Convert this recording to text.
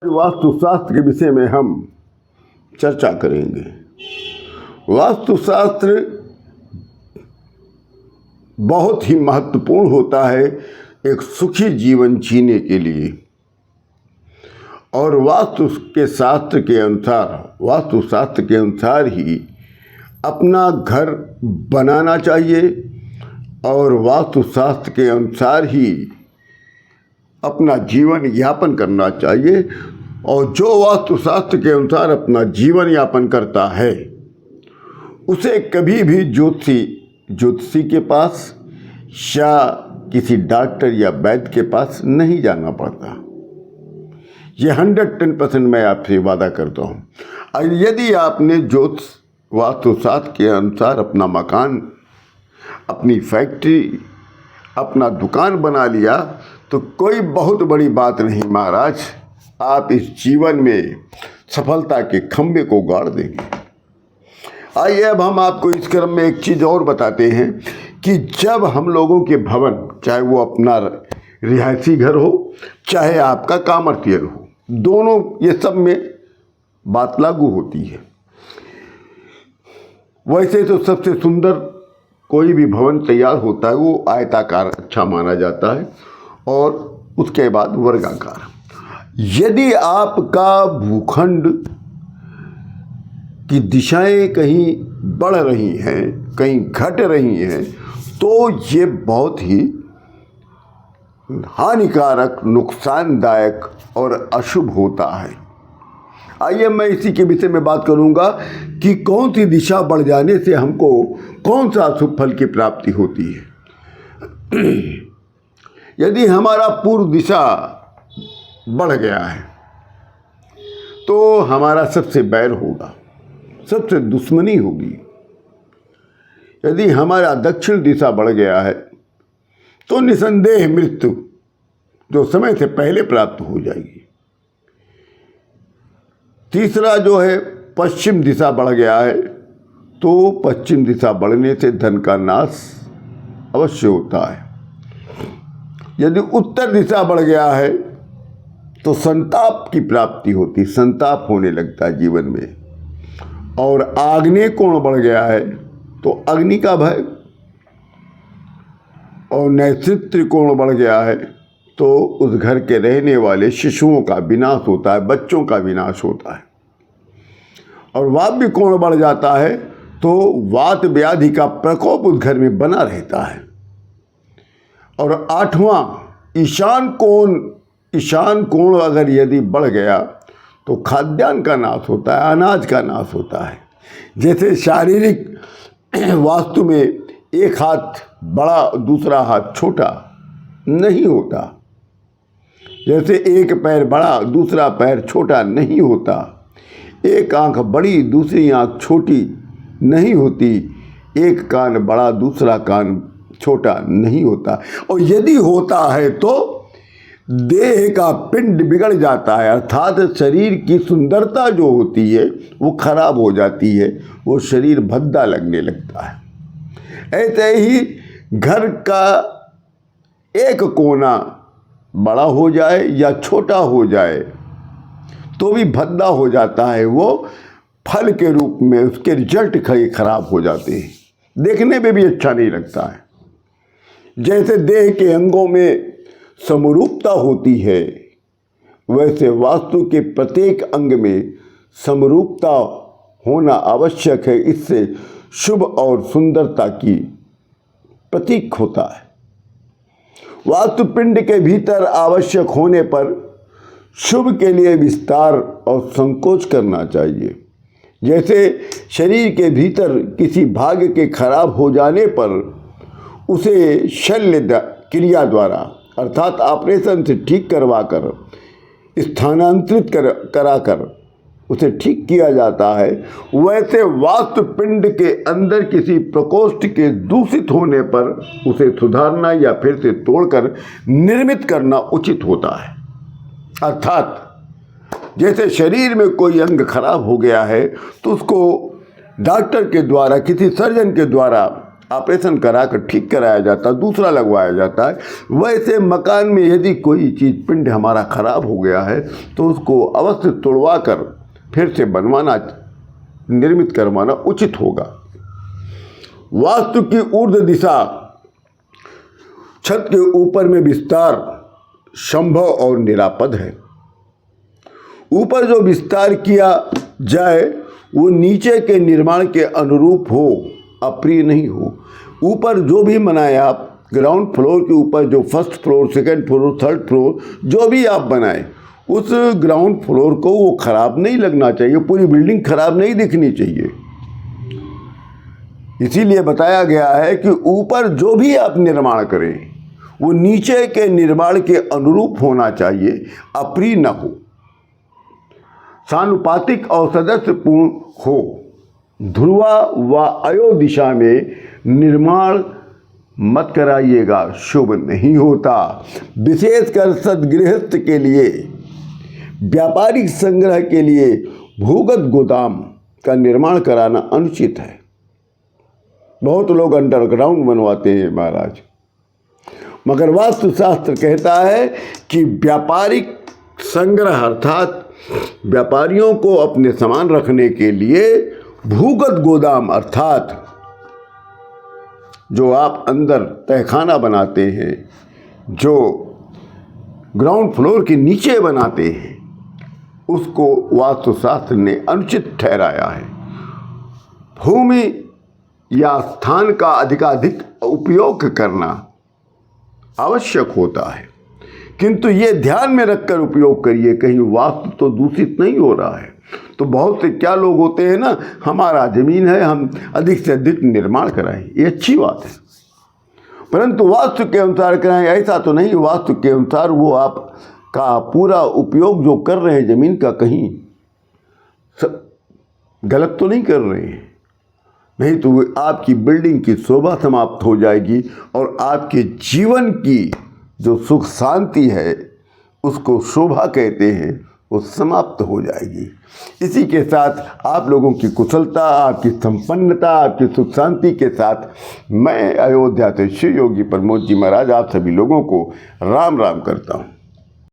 वास्तुशास्त्र के विषय में हम चर्चा करेंगे। वास्तुशास्त्र बहुत ही महत्वपूर्ण होता है एक सुखी जीवन जीने के लिए, और वास्तुशास्त्र के अनुसार ही अपना घर बनाना चाहिए और वास्तुशास्त्र के अनुसार ही अपना जीवन यापन करना चाहिए। और जो वास्तुशास्त्र के अनुसार अपना जीवन यापन करता है उसे कभी भी ज्योतिषी के पास या किसी डॉक्टर या वैद्य के पास नहीं जाना पड़ता। ये 110% मैं आपसे वादा करता हूँ। और यदि आपने वास्तुशास्त्र के अनुसार अपना मकान, अपनी फैक्ट्री, अपना दुकान बना लिया तो कोई बहुत बड़ी बात नहीं महाराज, आप इस जीवन में सफलता के खंभे को गाड़ देंगे। आइए अब हम आपको इस क्रम में एक चीज़ और बताते हैं कि जब हम लोगों के भवन, चाहे वो अपना रिहायशी घर हो चाहे आपका कॉमर्शियल हो, दोनों ये सब में बात लागू होती है। वैसे तो सबसे सुंदर कोई भी भवन तैयार होता है वो आयताकार अच्छा माना जाता है और उसके बाद वर्गाकार। यदि आपका भूखंड की दिशाएं कहीं बढ़ रही हैं, कहीं घट रही हैं, तो ये बहुत ही हानिकारक, नुकसानदायक और अशुभ होता है। आइए मैं इसी के विषय में बात करूंगा कि कौन सी दिशा बढ़ जाने से हमको कौन सा शुभ फल की प्राप्ति होती है। यदि हमारा पूर्व दिशा बढ़ गया है तो हमारा सबसे बैर होगा, सबसे दुश्मनी होगी। यदि हमारा दक्षिण दिशा बढ़ गया है तो निसंदेह मृत्यु जो समय से पहले प्राप्त हो जाएगी। तीसरा जो है पश्चिम दिशा बढ़ गया है तो पश्चिम दिशा बढ़ने से धन का नाश अवश्य होता है। यदि उत्तर दिशा बढ़ गया है तो संताप की प्राप्ति होती, संताप होने लगता है जीवन में। और आग्नेय कोण बढ़ गया है तो अग्नि का भय, और नैऋत्य कोण बढ़ गया है तो उस घर के रहने वाले शिशुओं का विनाश होता है, बच्चों का विनाश होता है। और वायव्य कोण बढ़ जाता है तो वात व्याधि का प्रकोप उस घर में बना रहता है। और आठवां ईशान कोण अगर यदि बढ़ गया तो खाद्यान्न का नाश होता है, अनाज का नाश होता है। जैसे शारीरिक वास्तु में एक हाथ बड़ा दूसरा हाथ छोटा नहीं होता, जैसे एक पैर बड़ा दूसरा पैर छोटा नहीं होता, एक आंख बड़ी दूसरी आंख छोटी नहीं होती, एक कान बड़ा दूसरा कान छोटा नहीं होता। और यदि होता है तो देह का पिंड बिगड़ जाता है, अर्थात शरीर की सुंदरता जो होती है वो खराब हो जाती है, वो शरीर भद्दा लगने लगता है। ऐसे ही घर का एक कोना बड़ा हो जाए या छोटा हो जाए तो भी भद्दा हो जाता है, वो फल के रूप में उसके रिजल्ट खराब हो जाते हैं, देखने में भी अच्छा नहीं लगता है। जैसे देह के अंगों में समरूपता होती है वैसे वास्तु के प्रत्येक अंग में समरूपता होना आवश्यक है। इससे शुभ और सुंदरता की प्रतीक होता है। वास्तु पिंड के भीतर आवश्यक होने पर शुभ के लिए विस्तार और संकोच करना चाहिए। जैसे शरीर के भीतर किसी भाग के खराब हो जाने पर उसे शल्य क्रिया द्वारा अर्थात ऑपरेशन से ठीक करवाकर स्थानांतरित कराकर उसे ठीक किया जाता है, वैसे वास्तु पिंड के अंदर किसी प्रकोष्ठ के दूषित होने पर उसे सुधारना या फिर से तोड़कर निर्मित करना उचित होता है। अर्थात जैसे शरीर में कोई अंग खराब हो गया है तो उसको डॉक्टर के द्वारा, किसी सर्जन के द्वारा ऑपरेशन करा कर ठीक कराया जाता है, दूसरा लगवाया जाता है। वैसे मकान में यदि कोई चीज़ पिंड हमारा खराब हो गया है तो उसको अवश्य तोड़वा कर फिर से बनवाना, निर्मित करवाना उचित होगा। वास्तु की ऊर्ध्व दिशा, छत के ऊपर में विस्तार संभव और निरापद है। ऊपर जो विस्तार किया जाए वो नीचे के निर्माण के अनुरूप हो, अप्रिय नहीं हो। ऊपर जो भी बनाए आप, ग्राउंड फ्लोर के ऊपर जो first floor, second floor, third floor जो भी आप बनाए, उस ग्राउंड फ्लोर को वो खराब नहीं लगना चाहिए, पूरी बिल्डिंग खराब नहीं दिखनी चाहिए। इसीलिए बताया गया है कि ऊपर जो भी आप निर्माण करें वो नीचे के निर्माण के अनुरूप होना चाहिए, अप्रिय न हो, सानुपातिक और सदस्यपूर्ण हो। ध्रुवा व अयो दिशा में निर्माण मत कराइएगा, शुभ नहीं होता। विशेषकर सदगृहस्थ के लिए, व्यापारिक संग्रह के लिए भूगत गोदाम का निर्माण कराना अनुचित है। बहुत लोग अंडरग्राउंड बनवाते हैं महाराज, मगर वास्तुशास्त्र कहता है कि व्यापारिक संग्रह अर्थात व्यापारियों को अपने सामान रखने के लिए भूगत गोदाम अर्थात जो आप अंदर तहखाना बनाते हैं, जो ग्राउंड फ्लोर के नीचे बनाते हैं, उसको वास्तुशास्त्र ने अनुचित ठहराया है। भूमि या स्थान का अधिकाधिक उपयोग करना आवश्यक होता है, किंतु ये ध्यान में रखकर उपयोग करिए कहीं वास्तु तो दूषित नहीं हो रहा है। तो बहुत से क्या लोग होते हैं ना, हमारा ज़मीन है, हम अधिक से अधिक निर्माण कराएं, ये अच्छी बात है, परंतु वास्तु के अनुसार कराएं, ऐसा तो नहीं। वास्तु के अनुसार वो आपका पूरा उपयोग जो कर रहे हैं ज़मीन का, कहीं गलत तो नहीं कर रहे हैं, नहीं तो आपकी बिल्डिंग की शोभा समाप्त हो जाएगी और आपके जीवन की जो सुख शांति है, उसको शोभा कहते हैं, वो समाप्त हो जाएगी। इसी के साथ आप लोगों की कुशलता, आपकी संपन्नता, आपकी सुख शांति के साथ मैं अयोध्या से श्री योगी प्रमोद जी महाराज आप सभी लोगों को राम राम करता हूँ।